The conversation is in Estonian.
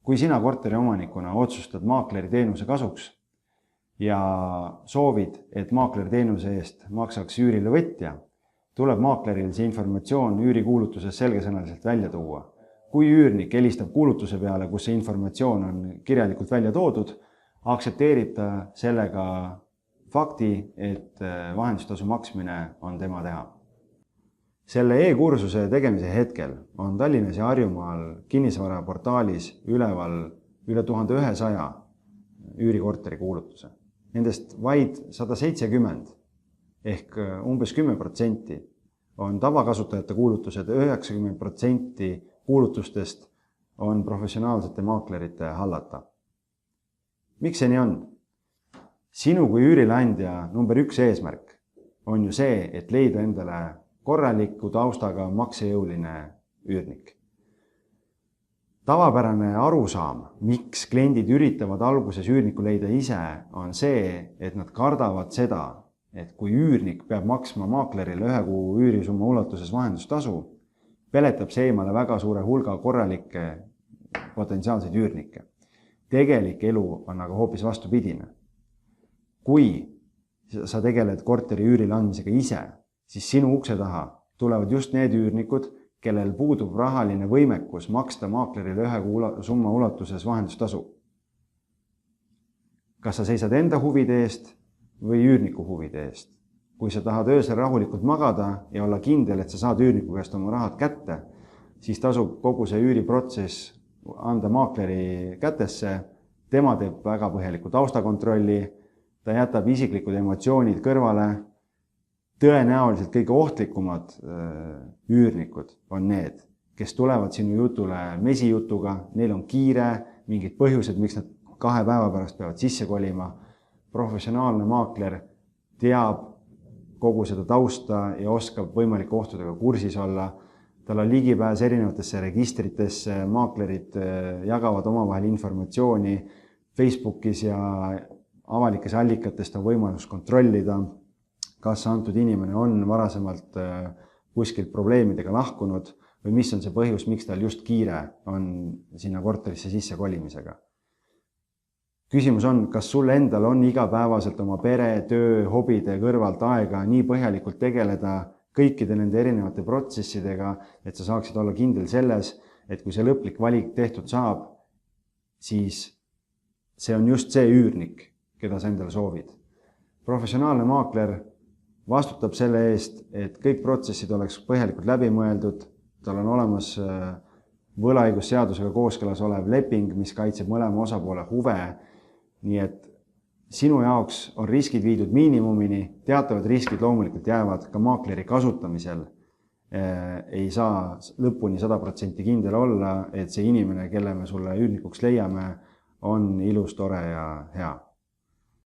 Kui sina korteri omanikuna otsustad maakleri teenuse kasuks ja soovid, et maakleri teenuse eest maksaks üürile võtja, tuleb maakleril see informatsioon üürikuulutuses selgesõnaliselt välja tuua. Kui üürnik helistab kuulutuse peale, kus see informatsioon on kirjalikult välja toodud, aktsepteerib ta sellega fakti, et vahendustasu maksmine on tema teha. Selle e-kursuse tegemise hetkel on Tallinnas ja Harjumaal kinnisvaraportaalis üleval üle 1100 üürikorteri kuulutuse. Nendest vaid 170 ehk umbes 10% on tavakasutajate kuulutused, 90% kuulutustest on professionaalsete maaklerite hallata. Miks see nii on? Sinu kui üürileandja number 1 eesmärk on ju see, et leida endale korraliku taustaga maksejõuline üürnik. Tavapärane arusaam, miks kliendid üritavad alguses üürniku leida ise, on see, et nad kardavad seda, et kui üürnik peab maksma maaklerile 1 kuu üürisumma ulatuses vahendustasu, peletab see eemale väga suure hulga korralikke potentsiaalseid üürnikke. Tegelik elu on aga hoopis vastupidine. Kui sa tegeled korteri üürile andmisega ise, siis sinu ukse taha tulevad just need üürnikud, kellel puudub rahaline võimekus maksta maaklerile 1 kuu summa ulatuses vahendustasu. Kas sa seisad enda huvide eest või üürniku huvide eest? Kui sa tahad öösel rahulikult magada ja olla kindel, et sa saad üürniku käest oma rahad kätte, siis tasub kogu see üüriprotsess anda maakleri kätesse. Tema teeb väga põhjaliku taustakontrolli, ta jätab isiklikud emotsioonid kõrvale. Tõenäoliselt kõige ohtlikumad üürnikud on need, kes tulevad sinu jutule mesijutuga, neil on kiire, mingid põhjused, miks nad 2 päeva pärast peavad sisse kolima. Professionaalne maakler teab kogu seda tausta ja oskab võimalike ohtudega kursis olla. Tal on ligipääs erinevatesse registritesse, maaklerid jagavad omavahel informatsiooni Facebookis ja avalikes allikatest on võimalus kontrollida, kas antud inimene on varasemalt kuskilt probleemidega lahkunud või mis on see põhjus, miks tal just kiire on sinna korterisse sisse kolimisega. Küsimus on, kas sul endal on igapäevaselt oma pere, töö, hobide kõrvalt aega nii põhjalikult tegeleda kõikide nende erinevate protsessidega, et sa saaksid olla kindel selles, et kui see lõplik valik tehtud saab, siis see on just see üürnik, keda sa endale soovid. Professionaalne maakler vastutab selle eest, et kõik protsessid oleks põhjalikult läbi mõeldud, tal on olemas võlaõigusseadusega kooskõlas olev leping, mis kaitseb mõlema osapoole huve, nii et sinu jaoks on riskid viidud miinimumini, teatavad riskid loomulikult jäävad ka maakleri kasutamisel. Ei saa lõpuni 100% kindel olla, et see inimene, kelle me sulle üürnikuks leiame, on ilus, tore ja hea.